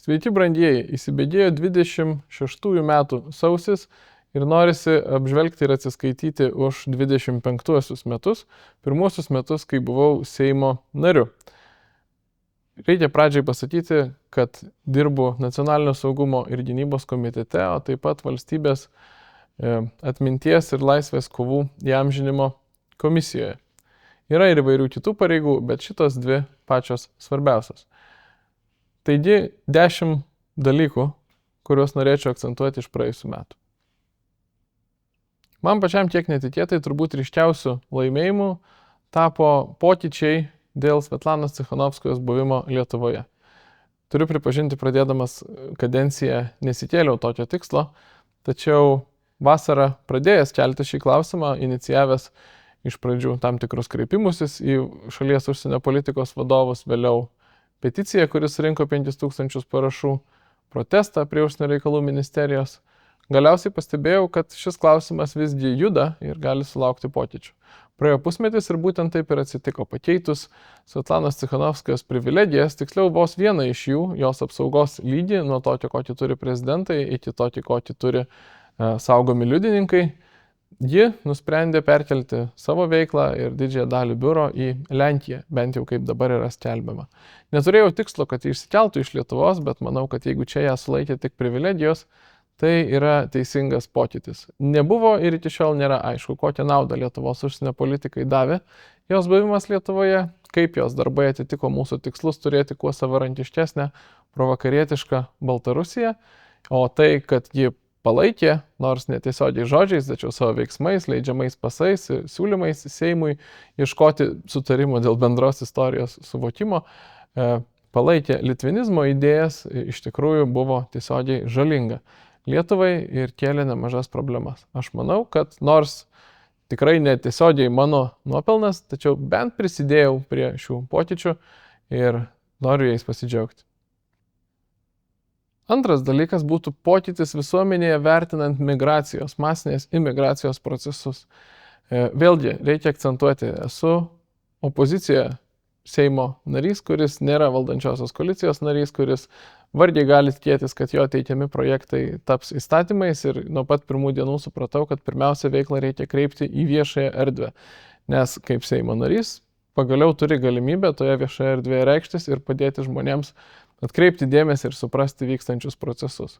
Sveiki brandieji, įsibėgėjo 26 metų sausis ir norisi apžvelgti ir atsiskaityti už 25 metus, pirmuosius metus, kai buvau Seimo nariu. Reikia pradžiai pasakyti, kad dirbu Nacionalinio saugumo ir gynybos komitete, o taip pat valstybės atminties ir laisvės kovų įamžinimo komisijoje. Yra ir įvairių kitų pareigų, bet šitos dvi pačios svarbiausios. Taigi 10 dalykų, kuriuos norėčiau akcentuoti iš praėjusių metų. Man pačiam kiek netikėtai turbūt ryškiausių laimėjimų tapo pokyčiai dėl Svetlanos Cichanovskajos buvimo Lietuvoje. Turiu pripažinti, pradėdamas kadenciją nesikėliau tokio tikslo, tačiau vasarą pradėjęs kelti šį klausimą, inicijavęs iš pradžių tam tikrus kreipimusis į šalies užsienio politikos vadovus, vėliau peticiją, kuris rinko 5000 parašų, protestą prie užsienio reikalų ministerijos. Galiausiai pastebėjau, kad šis klausimas visgi juda ir gali sulaukti pokyčių. Praėjo pusmetis ir būtent taip ir atsitiko, pakeitus Svetlanos Cichanovskajos privilegijas, tiksliau vos vieną iš jų, jos apsaugos lygį, nuo tokio, kokį turi prezidentai, iki tokį, kokį turi saugomi liudininkai. Ji nusprendė perkelti savo veiklą ir didžiąją dalį biuro į Lenkiją, bent jau kaip dabar yra skelbiama. Neturėjau tikslo, kad ji išsikeltų iš Lietuvos, bet manau, kad jeigu čia ją sulaikė tik privilegijos, tai yra teisingas pokytis. Nebuvo ir iki šiol nėra aišku, kokią naudą Lietuvos užsienio politikai davė jos buvimas Lietuvoje, kaip jos darbai atitiko mūsų tikslus turėti kuo savarankiškesnę provakarietišką Baltarusiją, o tai, kad ji palaikė, nors netiesiogiai žodžiais, tačiau savo veiksmais, leidžiamais pasais, siūlymais Seimui ieškoti sutarimo dėl bendros istorijos suvokimo, palaikė litvinizmo idėjas, iš tikrųjų buvo tiesiogiai žalinga Lietuvai ir kėlė nemažas problemas. Aš manau, kad nors tikrai netiesiogiai mano nuopelnas, tačiau bent prisidėjau prie šių pokyčių ir noriu jais pasidžiaugti. Antras dalykas būtų pokytis visuomenėje vertinant migracijos, masinės imigracijos procesus. Vėlgi, reikia akcentuoti, esu opozicijoje Seimo narys, kuris nėra valdančiosios koalicijos narys, kuris vargiai gali tikėtis, kad jo teikiami projektai taps įstatymais ir nuo pat pirmų dienų supratau, kad pirmiausia veiklą reikia kreipti į viešąją erdvę, nes kaip Seimo narys pagaliau turi galimybę toje viešoje erdvėje reikštis ir padėti žmonėms atkreipti dėmesį ir suprasti vykstančius procesus.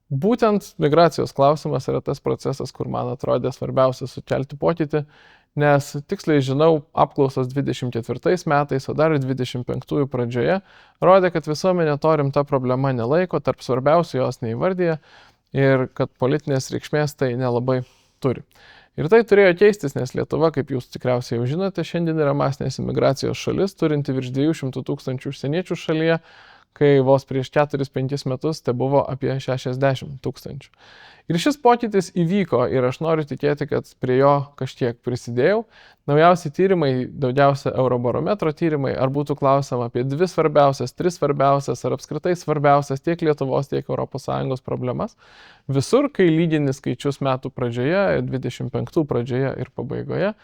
Būtent migracijos klausimas yra tas procesas, kur man atrodė svarbiausia sukelti pokytį, nes tiksliai žinau, apklausos 24 metais, o dar 25 pradžioje, rodė, kad visuomenė to rimta problema nelaiko, tarp svarbiausių jos neįvardyja ir kad politinės reikšmės tai nelabai turi. Ir tai turėjo keistis, nes Lietuva, kaip jūs tikriausiai jau žinote, šiandien yra masinės imigracijos šalis, turinti virš 200 000 užsieniečių šalyje, kai vos prieš 4-5 metus tai buvo apie 60 000. Ir šis pokytis įvyko ir aš noriu tikėti, kad prie jo kažkiek prisidėjau. Naujausi tyrimai, daugiausia Eurobarometro tyrimai, ar būtų klausama apie 2 svarbiausias, 3 svarbiausias ar apskritai svarbiausias tiek Lietuvos, tiek ES problemas. Visur, kai lygini skaičius metų pradžioje, 25 pradžioje ir pabaigoje,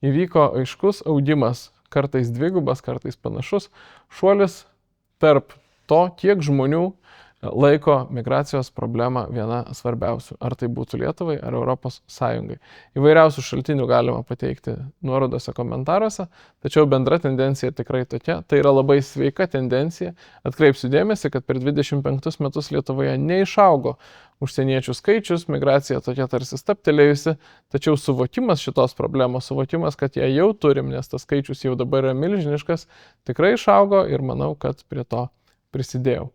įvyko aiškus augimas, kartais dvigubas, kartais panašus šuolis tarp to, kiek žmonių laiko migracijos problemą viena svarbiausių, ar tai būtų Lietuvai ar Europos Sąjungai. Įvairiausių šaltinių galima pateikti nuorodose komentaruose, tačiau bendra tendencija tikrai tokia, tai yra labai sveika tendencija. Atkreipsiu dėmesį, kad per 25 metus Lietuvoje neišaugo užsieniečių skaičius, migracija tokia tarsi staptelėjusi, tačiau suvokimas šitos problemos, suvokimas, kad ją jau turim, nes tas skaičius jau dabar yra milžiniškas, tikrai išaugo ir manau, kad prie to prisidėjau.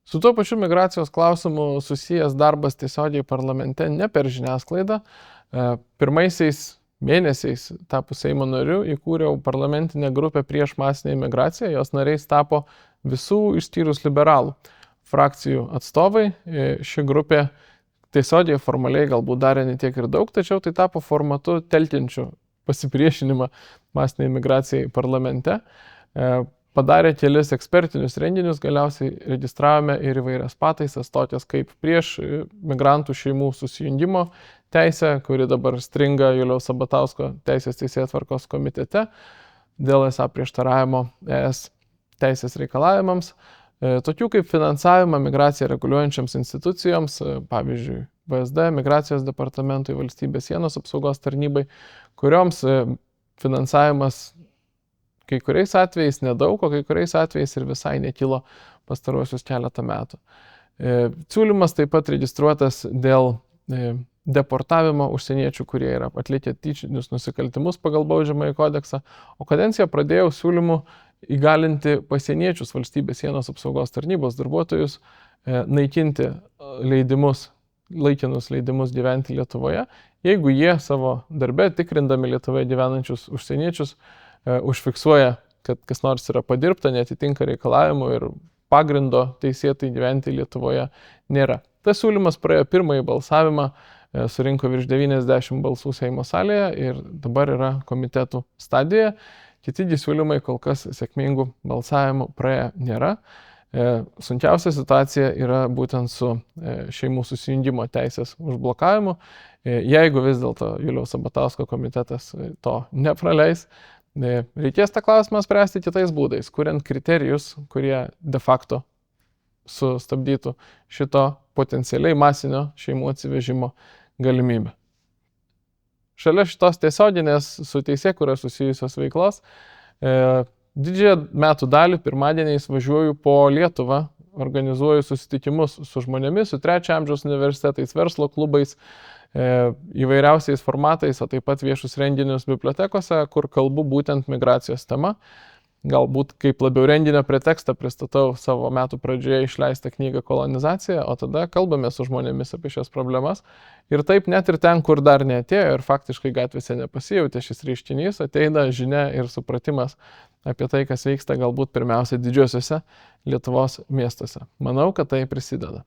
Su tuo pačiu migracijos klausimu susijęs darbas tiesiogiai parlamente, ne per žiniasklaidą. Pirmaisiais mėnesiais tapus Seimo nariu įkūriau parlamentinę grupę prieš masinę imigraciją, jos nariais tapo visų išskyrus liberalų frakcijų atstovai. Ši grupė tiesiogiai formaliai galbūt darė ne tiek ir daug, tačiau tai tapo formatu telkiančiu pasipriešinimą masiniai imigracijai parlamente. Padarė kelis ekspertinius renginius, galiausiai registravome ir įvairias pataisas, tokias kaip prieš migrantų šeimų susijungimo teisę, kuri dabar stringa Juliaus Sabatausko teisės teisėtvarkos komitete dėl esą prieštaravimo ES teisės reikalavimams, tokių kaip finansavimą migraciją reguliuojančiams institucijoms, pavyzdžiui, VSD, Migracijos departamentui, Valstybės sienos apsaugos tarnybai, kurioms finansavimas kai kuriais atvejais nedaug, o kai kuriais atvejais ir visai nekilo pastaruosius keletą metų. Siūlymas taip pat registruotas dėl deportavimo užsieniečių, kurie yra atlikę tyčinius nusikaltimus pagal Baudžiamąjį kodeksą, o kadenciją pradėjau siūlymu įgalinti pasieniečius Valstybės sienos apsaugos tarnybos darbuotojus naikinti laikinus leidimus gyventi Lietuvoje, jeigu jie savo darbe, tikrindami Lietuvoje gyvenančius užsieniečius, užfiksuoja, kad kas nors yra padirbta, netitinka reikalavimų ir pagrindo teisėtai gyventi Lietuvoje nėra. Tas siūlymas praėjo pirmąjį balsavimą, surinko virš 90 balsų Seimo salėje ir dabar yra komitetų stadijoje. Kitigi siūlymai kol kas sėkmingų balsavimų praėję nėra. Sunkiausia situacija yra būtent su šeimų susijungimo teisės užblokavimu. Jeigu vis dėlto Juliaus Sabatausko komitetas to nepraleis, reikės tą klausimą spręsti kitais būdais, kuriant kriterijus, kurie de facto sustabdytų šito potencialiai masinio šeimų atsivežimo galimybę. Šalia šitos tiesioginės su teisėkūra susijusios veiklos, didžiąją metų dalį pirmadieniais važiuoju po Lietuvą, organizuoju susitikimus su žmonėmis, su trečio amžiaus universitetais, verslo klubais, įvairiausiais formatais, o taip pat viešus renginius bibliotekose, kur kalbu būtent migracijos tema. Galbūt kaip labiau renginio pretekstą pristatau savo metų pradžioje išleistą knygą Kolonizacija, o tada kalbame su žmonėmis apie šias problemas. Ir taip net ir ten, kur dar neatėjo ir faktiškai gatvėse nepasijautė šis reiškinys, ateina žinia ir supratimas apie tai, kas vyksta galbūt pirmiausia didžiosiuose Lietuvos miestuose. Manau, kad tai prisideda.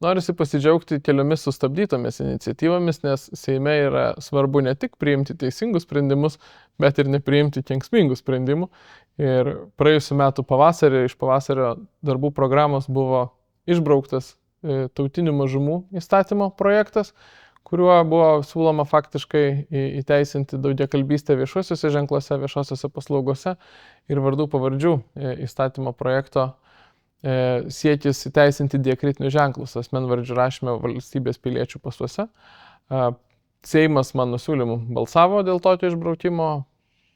Norisi pasidžiaugti keliomis sustabdytomis iniciatyvomis, nes Seime yra svarbu ne tik priimti teisingus sprendimus, bet ir nepriimti kenksmingų sprendimų. Ir praėjusiu metu pavasarį iš pavasario darbų programos buvo išbrauktas tautinių mažumų įstatymo projektas, kuriuo buvo siūloma faktiškai įteisinti daugiakalbystę viešuosiuose ženkluose, viešuosiuose paslaugose ir vardų pavardžių įstatymo projekto siekis įteisinti diakritinius ženklus asmenvardžių rašyme valstybės piliečių pasuose. Seimas mano siūlymu balsavo dėl tokio išbraukimo,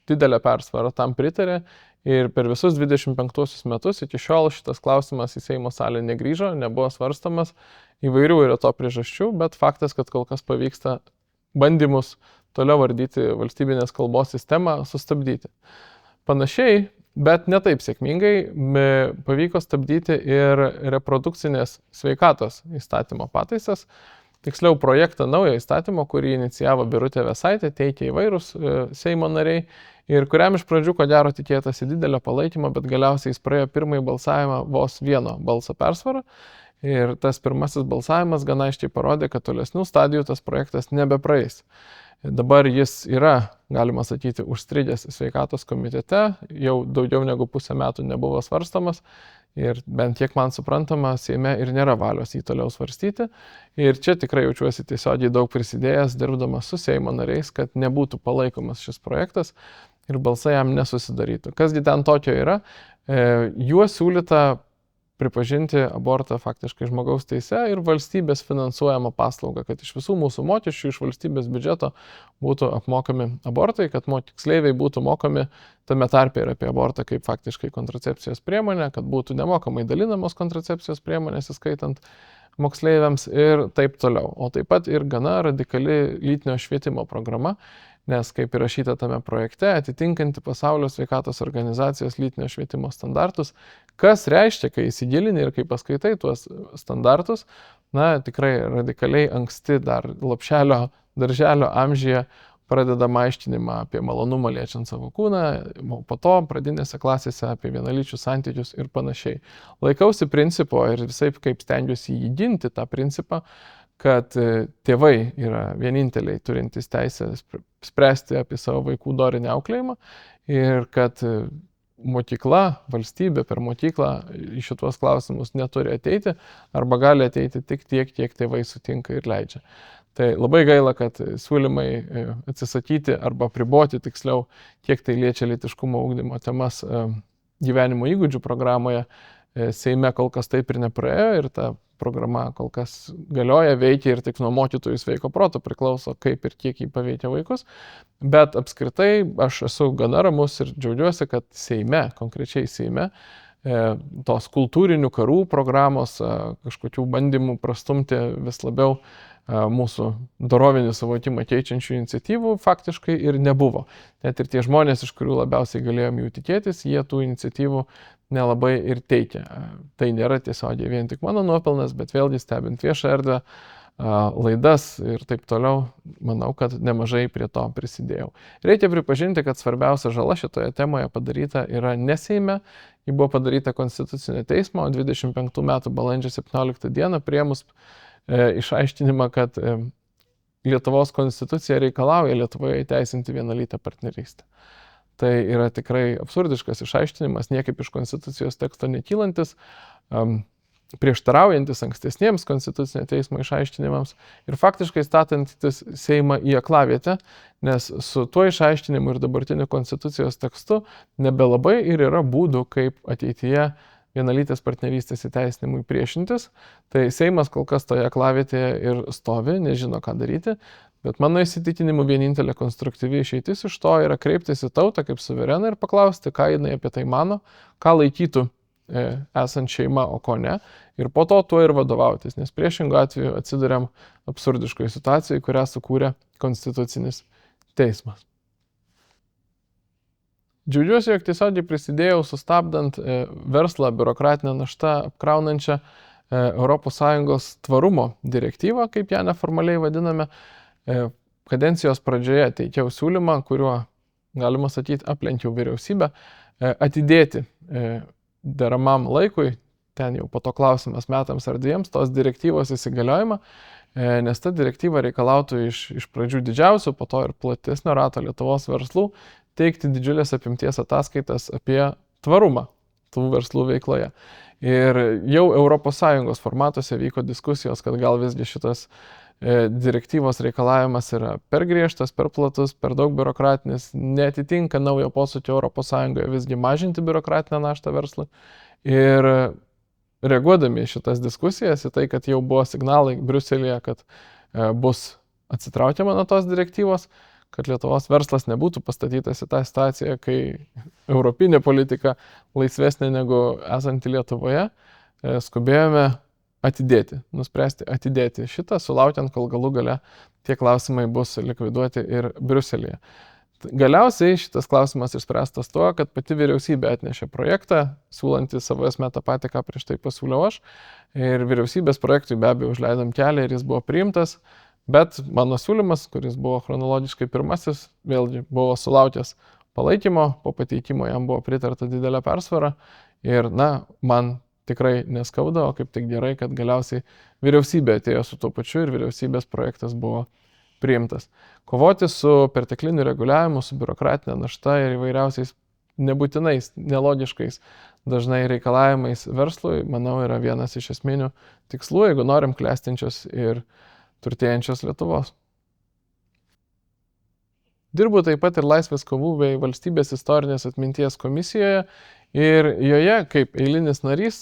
didelę persvarą tam pritarė ir per visus 25 metus iki šiol šitas klausimas į Seimo salę negrįžo, nebuvo svarstamas, įvairių yra to priežasčių, bet faktas, kad kol kas pavyksta bandymus toliau vardyti valstybinės kalbos sistemą sustabdyti. Panašiai, bet ne taip sėkmingai pavyko stabdyti ir reprodukcinės sveikatos įstatymo pataisas. Tiksliau projektą naujo įstatymo, kurį inicijavo Birutė Vėsaitė, teikė įvairūs Seimo nariai ir kuriam iš pradžių, ko gero, tikėtasi didelio palaikymo, bet galiausiai jis praėjo pirmąjį balsavimą vos vieno balso persvarą. Ir tas pirmasis balsavimas gana aiškiai parodė, kad tolesnių stadijų tas projektas nebepraeis. Dabar jis yra, galima sakyti, užstrigęs sveikatos komitete, jau daugiau negu pusę metų nebuvo svarstamas ir bent kiek man suprantama, Seime ir nėra valios jį toliau svarstyti. Ir čia tikrai jaučiuosi tiesiogiai daug prisidėjęs, dirbdamas su Seimo nariais, kad nebūtų palaikomas šis projektas ir balsai jam nesusidarytų. Kasgi ten tokio yra? Juo siūlyta pripažinti abortą faktiškai žmogaus teise ir valstybės finansuojama paslauga, kad iš visų mūsų mokesčių, iš valstybės biudžeto būtų apmokami abortai, kad moksleiviai būtų mokami tame tarpe ir apie abortą kaip faktiškai kontracepcijos priemonę, kad būtų nemokamai dalinamos kontracepcijos priemonės, įskaitant moksleiviams ir taip toliau. O taip pat ir gana radikali lytinio švietimo programa, nes kaip įrašyta tame projekte, atitinkanti Pasaulio sveikatos organizacijos lytinio švietimo standartus, kas reiškia, kai įsigilini ir kai paskaitai tuos standartus, tikrai radikaliai anksti dar lopšelio, darželio amžiuje pradedama aiškinimą apie malonumą liečiant savo kūną, po to pradinėse klasėse apie vienalyčius santykius ir panašiai. Laikausi principo ir visai kaip stengiuosi jį ginti tą principą, kad tėvai yra vieninteliai turintys teisę spręsti apie savo vaikų dorinį auklėjimą ir kad mokykla, valstybė per mokyklą į šituos klausimus neturi ateiti arba gali ateiti tik tiek, kiek tėvai sutinka ir leidžia. Tai labai gaila, kad siūlymai atsisakyti arba apriboti tiksliau, kiek tai liečia lytiškumo ugdymo temas gyvenimo įgūdžių programoje, Seime kol kas taip ir nepraėjo ir ta programa kol kas galioja, veikia ir tik nuo mokytojų sveiko proto priklauso, kaip ir kiek jį paveikia vaikus. Bet apskritai aš esu gana ramus ir džiaugiuosi, kad Seime, konkrečiai Seime, tos kultūrinių karų programos, kažkokių bandymų prastumti vis labiau mūsų dorovinį suvokimą keičiančių iniciatyvų faktiškai ir nebuvo. Net ir tie žmonės, iš kurių labiausiai galėjom jų tikėtis, jie tų iniciatyvų nelabai ir teikia. Tai nėra tiesiogiai vien tik mano nuopelnas, bet vėlgi stebint viešą erdvę, laidas ir taip toliau, manau, kad nemažai prie to prisidėjau. Reikia pripažinti, kad svarbiausia žala šitoje temoje padaryta yra ne Seime, ji buvo padaryta Konstitucinio teismo 25 metų balandžio 17 dieną priėmus išaiškinimą, kad Lietuvos konstitucija reikalauja Lietuvoje įteisinti vienalytę partnerystę. Tai yra tikrai absurdiškas išaiškinimas, niekaip iš konstitucijos teksto nekylantis, prieštaraujantis ankstesniems Konstitucinio teismo išaiškinimams ir faktiškai statantis Seimą į aklavietę, nes su tuo išaiškinimu ir dabartiniu konstitucijos tekstu nebelabai ir yra būdų, kaip ateityje vienalytės partnerystės įteisinimui priešintis. Tai Seimas kol kas toje aklavietėje ir stovi, nežino ką daryti, bet mano įsitikinimu vienintelė konstruktyvi išeitis iš to yra kreiptis į tautą kaip suvereną ir paklausti, ką jinai apie tai mano, ką laikytų esant šeima, o ko ne, ir po to tuo ir vadovautis, nes priešingų atveju atsiduriam absurdiškoje situacijoje, kurią sukūrė Konstitucinis teismas. Džiaugiuosi, jog tiesiogiai prisidėjau sustabdant verslą biurokratinę naštą apkraunančią ES tvarumo direktyvą, kaip ją neformaliai vadiname. Kadencijos pradžioje teikiau siūlymą, kuriuo, galima sakyti, aplenkiau vyriausybę, atidėti deramam laikui, ten jau po to klausimas metams ar dviems, tos direktyvos įsigaliojimą, nes ta direktyva reikalautų iš pradžių didžiausių, po to ir platesnio rato Lietuvos verslų teikti didžiulės apimties ataskaitas apie tvarumą tų verslų veikloje. Ir jau ES formatuose vyko diskusijos, kad gal visgi šitas direktyvos reikalavimas yra per griežtas, per platus, per daug biurokratinis, neatitinka naujo posūkio ES visgi mažinti biurokratinę naštą verslui. Ir reaguodami į šitas diskusijas, į tai, kad jau buvo signalai Briuselyje, kad bus atsitraukiama nuo tos direktyvos, kad Lietuvos verslas nebūtų pastatytas į tą situaciją, kai europinė politika laisvesnė negu esanti Lietuvoje, skubėjome nuspręsti atidėti šitą, sulaukiant, kol galų gale tie klausimai bus likviduoti ir Briuselyje. Galiausiai šitas klausimas išspręstas tuo, kad pati vyriausybė atnešė projektą, siūlantį savo esmę tą patį, ką prieš tai pasiūliau aš. Ir vyriausybės projektui be abejo užleidom kelią ir jis buvo priimtas, bet mano siūlymas, kuris buvo chronologiškai pirmasis, vėlgi buvo sulaukęs palaikymo, po pateikimo jam buvo pritarta didelė persvara ir, man tikrai neskauda, o kaip tik gerai, kad galiausiai vyriausybė atėjo su tuo pačiu ir vyriausybės projektas buvo priimtas. Kovoti su pertekliniu reguliavimu, su biurokratinė našta ir įvairiausiais nebūtinais, nelogiškais dažnai reikalavimais verslui, manau, yra vienas iš esminių tikslų, jeigu norim klestinčios ir turtėjančios Lietuvos. Dirbu taip pat ir Laisvės kovų bei Valstybės istorinės atminties komisijoje ir joje, kaip eilinis narys,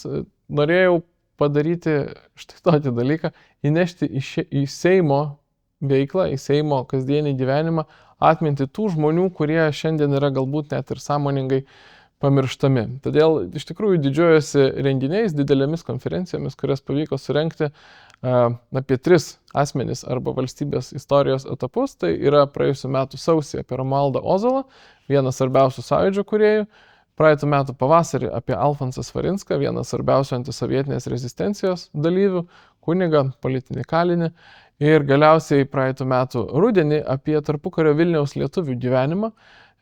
norėjau padaryti štai tokį dalyką, įnešti į Seimo veiklą, į Seimo kasdienį gyvenimą, atminti tų žmonių, kurie šiandien yra galbūt net ir sąmoningai pamirštami. Todėl iš tikrųjų didžiuojuosi renginiais, didelėmis konferencijomis, kurias pavyko surengti apie 3 asmenis arba valstybės istorijos etapus. Tai yra praėjusiu metu sausį apie Romualdą Ozolą, vienas svarbiausių sąjūdžio kūrėjų, praeitų metų pavasarį apie Alfonsą Svarinską, vienas svarbiausių antisovietinės rezistencijos dalyvių, kunigą, politinį kalinį. Ir galiausiai praeitų metų rudenį apie tarpukario Vilniaus lietuvių gyvenimą,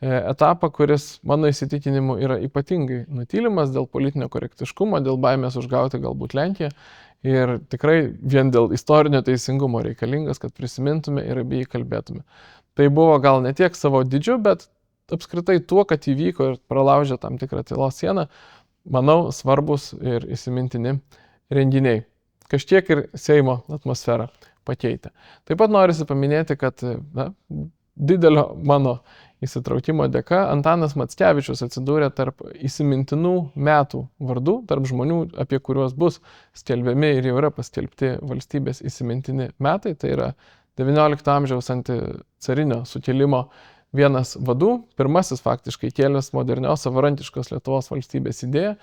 etapą, kuris mano įsitikinimu yra ypatingai nutylimas dėl politinio korektiškumo, dėl baimės užgauti galbūt Lenkiją. Ir tikrai vien dėl istorinio teisingumo reikalingas, kad prisimintume ir apie jį kalbėtume. Tai buvo gal ne tiek savo dydžiu, bet apskritai tuo, kad įvyko ir pralaužė tam tikrą tylos sieną, manau, svarbus ir įsimintini renginiai. Kažkiek ir Seimo atmosfera pakeitę. Taip pat norisi paminėti, kad didelio mano įsitraukimo dėka Antanas Mackevičius atsidūrė tarp įsimintinų metų vardų, tarp žmonių, apie kuriuos bus skelbiami ir jau yra paskelbti valstybės įsimintini metai. Tai yra XIX amžiaus anticarinio sukilimo vienas vadų, pirmasis faktiškai kėlęs modernios savarankiškos Lietuvos valstybės idėją.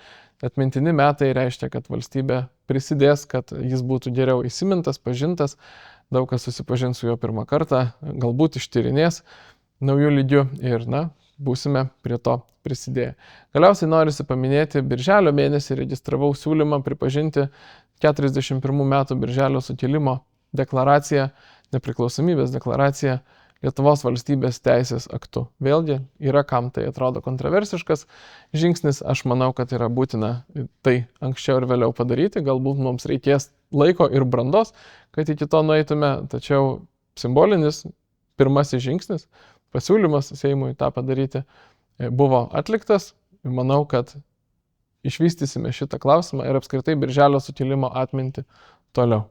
Atmintini metai reiškia, kad valstybė prisidės, kad jis būtų geriau įsimintas, pažintas, daug kas susipažins su juo pirmą kartą, galbūt ištyrinės naujų lygių ir, būsime prie to prisidėję. Galiausiai norisi paminėti, birželio mėnesį registravau siūlymą pripažinti 41 metų birželio sukilimo deklaraciją, nepriklausomybės deklaraciją Lietuvos valstybės teisės aktu. Vėlgi, yra kam tai atrodo kontroversiškas žingsnis, aš manau, kad yra būtina tai anksčiau ir vėliau padaryti, galbūt mums reikės laiko ir brandos, kad iki to nueitume, tačiau simbolinis pirmasis žingsnis, pasiūlymas Seimui tą padaryti buvo atliktas ir manau, kad išvystysime šitą klausimą ir apskritai birželio sukilimo atmintį toliau.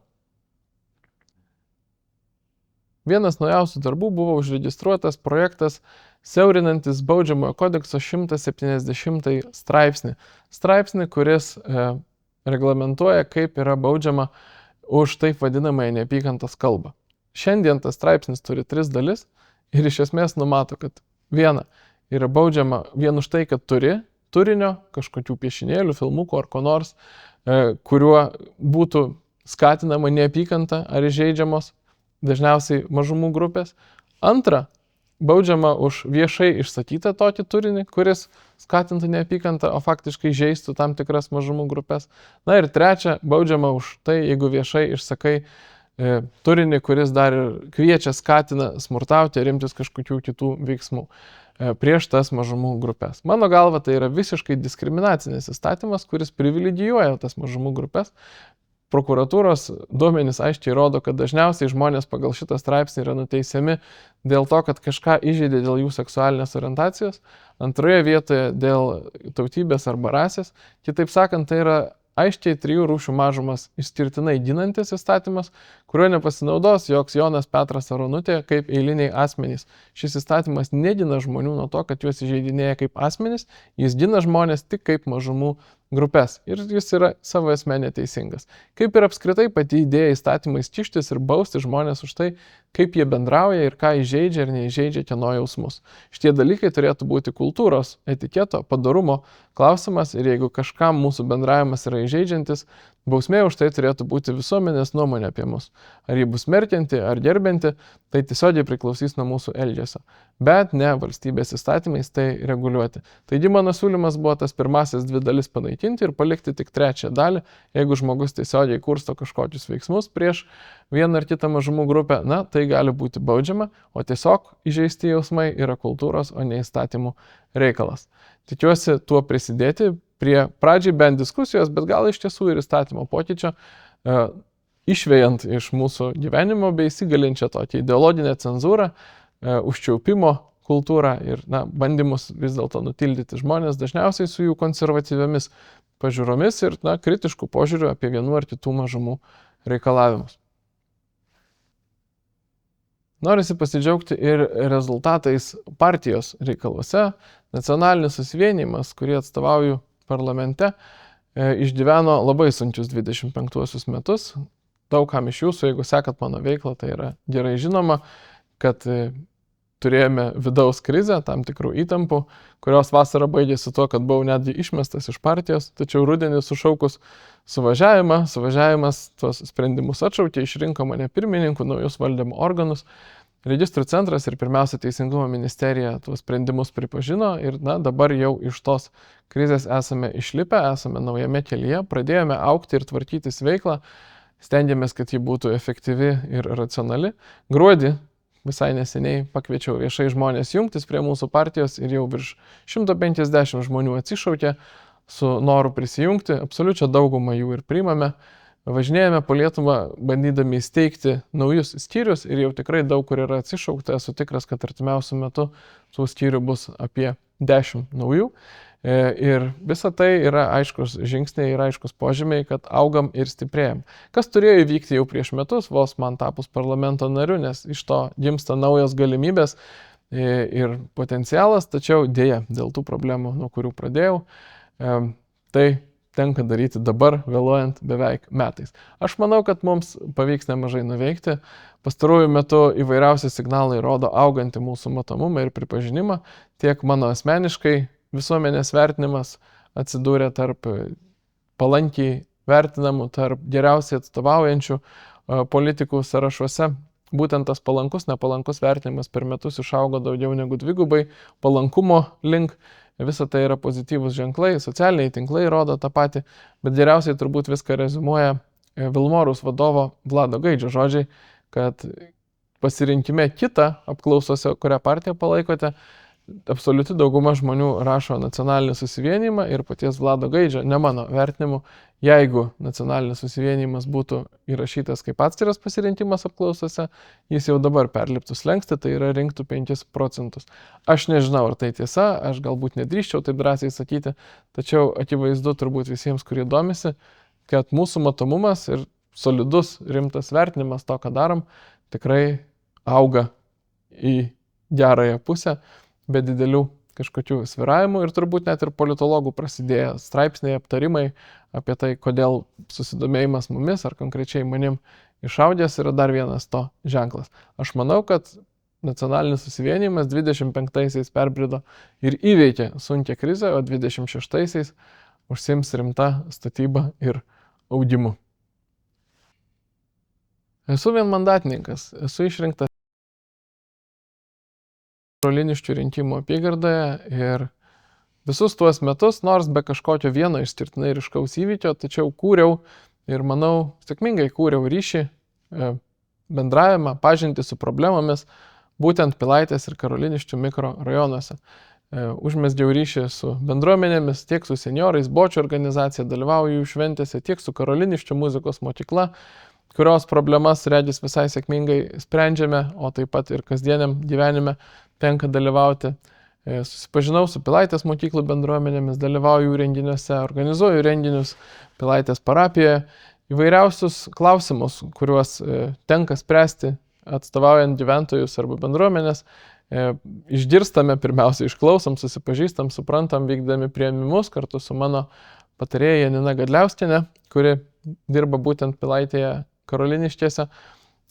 Vienas naujausių darbų buvo užregistruotas projektas siaurinantis Baudžiamojo kodekso 170 straipsnį. Straipsnį, kuris reglamentuoja, kaip yra baudžiama už taip vadinamąją neapykantos kalbą. Šiandien tas straipsnis turi 3 dalis ir iš esmės numato, kad viena yra baudžiama vien už tai, kad turi turinio, kažkokių piešinėlių, filmukų ar ko nors, kuriuo būtų skatinama neapykanta ar įžeidžiamos dažniausiai mažumų grupės. Antra, baudžiama už viešai išsakytą tokį turinį, kuris skatintų neapykantą, o faktiškai žeistų tam tikras mažumų grupės. Na ir trečia, baudžiama už tai, jeigu viešai išsakai turinį, kuris dar ir kviečia, skatina smurtauti ir imtis kažkokių kitų veiksmų prieš tas mažumų grupės. Mano galva, tai yra visiškai diskriminacinis įstatymas, kuris privilegijuoja tas mažumų grupės. Prokuratūros duomenys aiškiai rodo, kad dažniausiai žmonės pagal šitą straipsnį yra nuteisiami dėl to, kad kažką įžeidė dėl jų seksualinės orientacijos, antroje vietoje dėl tautybės arba rasės. Kitaip sakant, tai yra aiškiai 3 rūšių mažumas išskirtinai ginantis įstatymas, kuriuo nepasinaudos joks Jonas, Petras ar Onutė kaip eiliniai asmenys. Šis įstatymas negina žmonių nuo to, kad juos įžeidinėja kaip asmenys, jis gina žmonės tik kaip mažumų grupės ir jis yra savo esmė neteisingas. Kaip ir apskritai pati idėja įstatymais kištis ir bausti žmonės už tai, kaip jie bendrauja ir ką įžeidžia ir neįžeidžia kieno jausmus. Šitie dalykai turėtų būti kultūros, etiketo, padorumo klausimas ir jeigu kažkam mūsų bendravimas yra įžeidžiantis, bausmė už tai turėtų būti visuomenės nuomonė apie mus. Ar ji bus smerkianti ar gerbianti, tai tiesiogiai priklausys nuo mūsų elgesio, bet ne valstybės įstatymais tai reguliuoti. Taigi mano siūlymas buvo tas pirmasis 2 dalis panaikinti ir palikti tik 3 dalį, jeigu žmogus tiesiogiai kursto kažkokius veiksmus prieš vieną ar kitą mažumų grupę, tai gali būti baudžiama, o tiesiog įžeisti jausmai yra kultūros, o ne įstatymų reikalas. Tikiuosi tuo prisidėti prie pradžiai bent diskusijos, bet gal iš tiesų ir įstatymo pokyčio, išvejant iš mūsų gyvenimo bei įsigalinčią tokią ideologinę cenzūrą, užčiaupimo kultūrą ir bandymus vis dėlto nutildyti žmonės, dažniausiai su jų konservatyviomis pažiūromis ir kritiškų požiūrių apie vienų ar kitų mažumų reikalavimus. Norisi pasidžiaugti ir rezultatais partijos reikaluose. Nacionalinis susivienijimas, kurį atstovauju parlamente, išgyveno labai sunkius 25 metus. Daugam iš jūsų, jeigu sekat mano veiklą, tai yra gerai žinoma, kad turėjome vidaus krizę, tam tikrų įtampų, kurios vasarą baigėsi tuo, kad buvau netgi išmestas iš partijos, tačiau rudenį sušaukus suvažiavimas tuos sprendimus atšaukė, išrinko mane pirmininku, naujus valdymo organus. Registrų centras ir pirmiausia Teisingumo ministerija tuos sprendimus pripažino ir dabar jau iš tos krizės esame išlipę, esame naujame kelyje, pradėjome augti ir tvarkytis veiklą, stengiamės, kad ji būtų efektyvi ir racionali. Gruodį visai neseniai pakviečiau viešai žmonės jungtis prie mūsų partijos ir jau virš 150 žmonių atsišaukė su noru prisijungti, absoliučią daugumą jų ir priimame. Važinėjame po Lietuvą, bandydami įsteigti naujus skyrius ir jau tikrai daug kur yra atsišaukta, esu tikras, kad artimiausiu metu tų skyrių bus apie 10 naujų. Ir visa tai yra aiškus žingsniai ir aiškus požymiai, kad augam ir stiprėjam. Kas turėjo įvykti jau prieš metus, vos man tapus parlamento nariu, nes iš to gimsta naujos galimybės ir potencialas, tačiau dėja dėl tų problemų, nuo kurių pradėjau, tai tenka daryti dabar, vėluojant beveik metais. Aš manau, kad mums pavyks nemažai nuveikti. Pastaruoju metu įvairiausi signalai rodo augantį mūsų matomumą ir pripažinimą, tiek mano asmeniškai visuomenės vertinimas atsidūrė tarp palankiai vertinamų, tarp geriausiai atstovaujančių politikų sąrašuose. Būtent tas palankus, nepalankus vertinimas per metus išaugo daugiau negu dvigubai, palankumo link. Visa tai yra pozityvūs ženklai, socialiniai tinklai rodo tą patį, bet geriausiai turbūt viską rezumuoja Vilmorus vadovo Vlado Gaidžio žodžiai, kad pasirinkime kitą apklausose, kurią partiją palaikote, absoliuti dauguma žmonių rašo nacionalinį susivienijimą ir paties Vlado Gaidžio, ne mano vertinimu, jeigu nacionalinis susivienijimas būtų įrašytas kaip atskiras pasirinkimas apklausose, jis jau dabar perliptų slenkstį, tai yra rinktų 5 procentus. Aš nežinau, ar tai tiesa, aš galbūt nedrįščiau taip drąsiai sakyti, tačiau akivaizdu turbūt visiems, kurie domisi, kad mūsų matomumas ir solidus, rimtas vertinimas to, ką darom, tikrai auga į gerąją pusę, be didelių kažkokių svyravimų ir turbūt net ir politologų prasidėjo straipsniai, aptarimai apie tai, kodėl susidomėjimas mumis ar konkrečiai manim išaugęs yra dar vienas to ženklas. Aš manau, kad nacionalinis susivienijimas 25-aisiais perbrido ir įveikė sunkią krizę, o 26-aisiais užsiims rimta statyba ir augimu. Esu vienmandatininkas, esu išrinktas Karoliniškių rinkimų apygardoje ir visus tuos metus, nors be kažkokio vieno išskirtinai ryškaus įvykio, tačiau kūriau ir manau, sėkmingai kūriau ryšį, bendravimą, pažintį su problemomis, būtent Pilaitės ir Karoliniškių mikrorajonuose. Užmesgiau ryšį su bendruomenėmis, tiek su seniorais, Bočių organizacija, dalyvauju jų šventėse, tiek su Karoliniškių muzikos mokykla, kurios problemas, regis, visai sėkmingai sprendžiame, o taip pat ir kasdieniam gyvenime tenka dalyvauti. Susipažinau su Pilaitės mokyklų bendruomenėmis, dalyvauju jų renginiuose, organizuoju renginius Pilaitės parapijoje, įvairiausius klausimus, kuriuos tenka spręsti atstovaujant gyventojus arba bendruomenės. Išgirstame, pirmiausia, išklausom, susipažįstam, suprantam, vykdami priėmimus kartu su mano patarėja Janina Gadliauskienė, kuri dirba būtent Pilaitėje Karoliniškėse.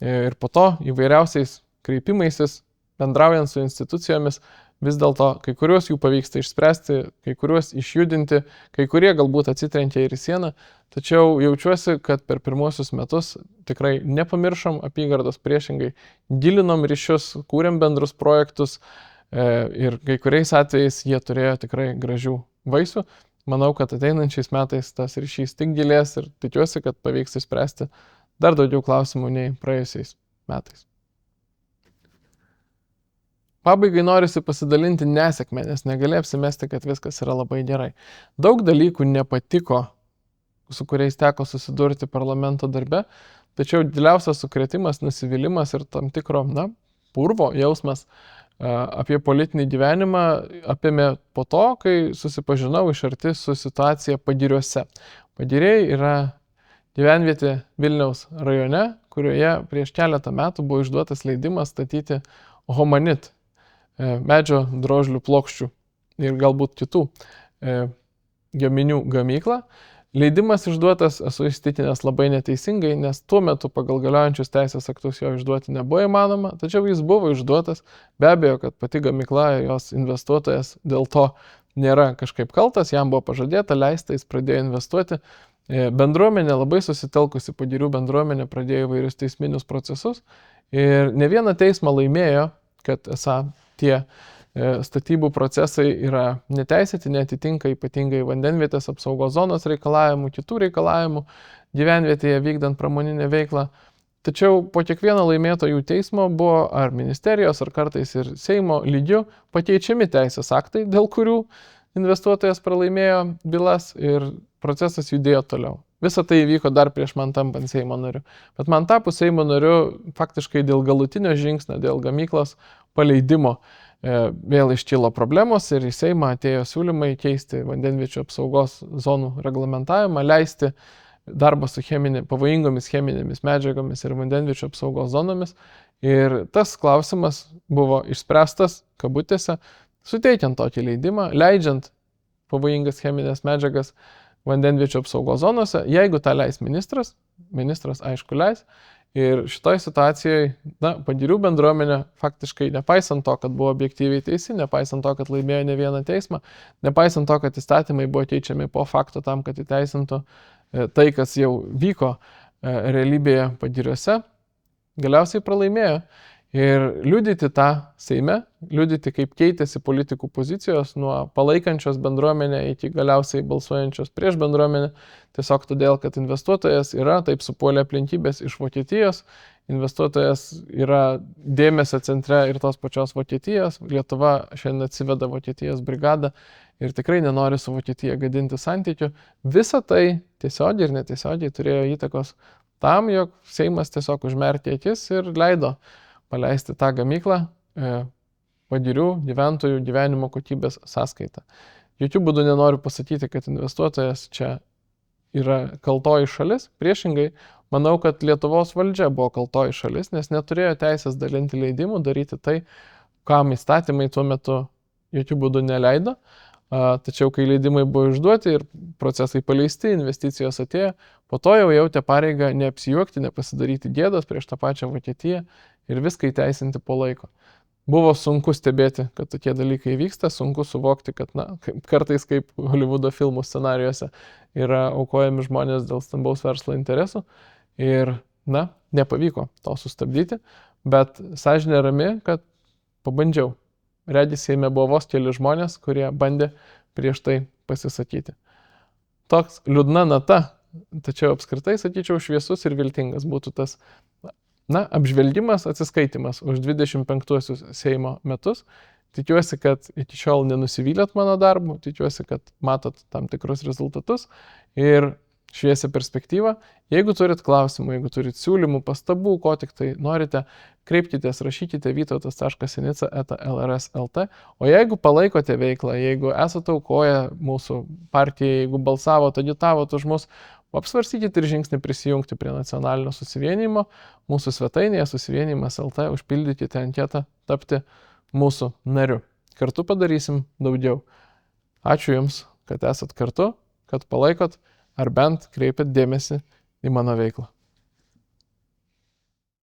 Ir po to įvairiausiais kreipimaisis, bendraujant su institucijomis, vis dėlto kai kuriuos jų pavyksta išspręsti, kai kuriuos išjudinti, kai kurie galbūt atsitrenkia ir į sieną, tačiau jaučiuosi, kad per pirmuosius metus tikrai nepamiršom apygardos, priešingai gilinom ryšius, kūrėm bendrus projektus ir kai kuriais atvejais jie turėjo tikrai gražių vaisių. Manau, kad ateinančiais metais tas ryšys tik gilės ir tikiuosi, kad pavyks išspręsti dar daugiau klausimų nei praėjusiais metais. Pabaigai norisi pasidalinti nesėkmę, nes negali apsimesti, kad viskas yra labai gerai. Daug dalykų nepatiko, su kuriais teko susidurti parlamento darbe, tačiau didžiausias sukrėtimas, nusivylimas ir tam tikro, purvo jausmas apie politinį gyvenimą apėmė po to, kai susipažinau iš arti su situacija Pagiriuose. Pagiriai yra gyvenvietė Vilniaus rajone, kurioje prieš keletą metų buvo išduotas leidimas statyti homanit, medžio drožlių plokščių ir galbūt kitų gaminių gamyklą. Leidimas išduotas, esu įsitikinęs, labai neteisingai, nes tuo metu pagal galiojančius teisės aktus jo išduoti nebuvo įmanoma, tačiau jis buvo išduotas. Be abejo, kad pati gamykla, jos investuotojas dėl to nėra kažkaip kaltas, jam buvo pažadėta, leista, jis pradėjo investuoti. Bendruomenė labai susitelkusi, Pagirių bendruomenė pradėjo įvairius teisminius procesus ir ne vieną teismą laimėjo, kad esą tie statybų procesai yra neteisėti, netitinka ypatingai vandenvietės apsaugos zonos reikalavimų, kitų reikalavimų gyvenvietėje vykdant pramoninę veiklą. Tačiau po kiekvieno laimėtojų teismo buvo ar ministerijos, ar kartais ir Seimo lygiu pakeičiami teisės aktai, dėl kurių investuotojas pralaimėjo bylas ir procesas judėjo toliau. Visa tai įvyko dar prieš man tampant Seimo nariu. Bet man tapus Seimo nariu faktiškai dėl galutinio žingsnio, dėl gamyklos paleidimo, vėl iškilo problemos ir į Seimą atėjo siūlymai keisti vandenviečių apsaugos zonų reglamentavimą, leisti darbą su pavojingomis cheminėmis medžiagomis ir vandenviečių apsaugos zonomis. Ir tas klausimas buvo išspręstas, kabutėse, suteikiant tokį leidimą, leidžiant pavojingas cheminės medžiagas vandenviečių apsaugos zonose, jeigu tą leis ministras aišku leis. Ir šitoj situacijoje, Pagirių bendruomenė faktiškai, nepaisant to, kad buvo objektyviai teisi, nepaisant to, kad laimėjo ne vieną teismą, nepaisant to, kad įstatymai buvo keičiami po fakto tam, kad įteisintų tai, kas jau vyko realybėje Pagiriuose, galiausiai pralaimėjo. Ir liudyti tą Seime, liudyti, kaip keitėsi politikų pozicijos nuo palaikančios bendruomenę iki galiausiai balsuojančios prieš bendruomenę, tiesiog todėl, kad investuotojas yra, taip supuolė aplinkybės iš Vokietijos, investuotojas yra dėmesio centre ir tos pačios Vokietijos, Lietuva šiandien atsiveda Vokietijos brigadą ir tikrai nenori su Vokietija gadinti santykių. Visa tai tiesiogiai ir netiesiogiai turėjo įtakos tam, jog Seimas tiesiog užmerkė akis ir leido paleisti tą gamyklą Pagirių gyventojų gyvenimo kokybės sąskaitą. Jokių būdų nenoriu pasakyti, kad investuotojas čia yra kaltoji šalis. Priešingai, manau, kad Lietuvos valdžia buvo kaltoji šalis, nes neturėjo teisės dalinti leidimų, daryti tai, kam įstatymai tuo metu jokių būdų neleido. Tačiau, kai leidimai buvo išduoti ir procesai paleisti, investicijos atėjo, po to jau jautė pareigą neapsijuokti, nepasidaryti gėdos prieš tą pačią Vokietiją ir viską įteisinti po laiko. Buvo sunku stebėti, kad tokie dalykai vyksta, sunku suvokti, kad kartais kaip Hollywoodo filmų scenarijuose yra aukojami žmonės dėl stambaus verslo interesų ir, nepavyko to sustabdyti, bet sąžinė rami, kad pabandžiau. Regis Seime buvo vos keli žmonės, kurie bandė prieš tai pasisakyti. Toks liūdna nata, tačiau apskritai, sakyčiau, šviesus ir viltingas būtų tas, apžvelgimas, atsiskaitimas už 25-uosius Seimo metus. Tikiuosi, kad iki šiol nenusivylėt mano darbu, tikiuosi, kad matot tam tikrus rezultatus ir šviesią perspektyvą. Jeigu turit klausimų, jeigu turit siūlymų, pastabų, ko tik tai norite, kreipkitės, rašykite vytautas.sinica@lrs.lt. O jeigu palaikote veiklą, jeigu esate aukoję mūsų partijai, jeigu balsavote, agitavote už mus, apsvarstykite ir žingsnį prisijungti prie nacionalinio susivienijimo. Mūsų svetainėje susivienijimas.lt užpildykite anketą tapti mūsų nariu. Kartu padarysim daugiau. Ačiū Jums, kad esat kartu, kad palaikot ar bent kreipiat dėmesį į mano veiklą.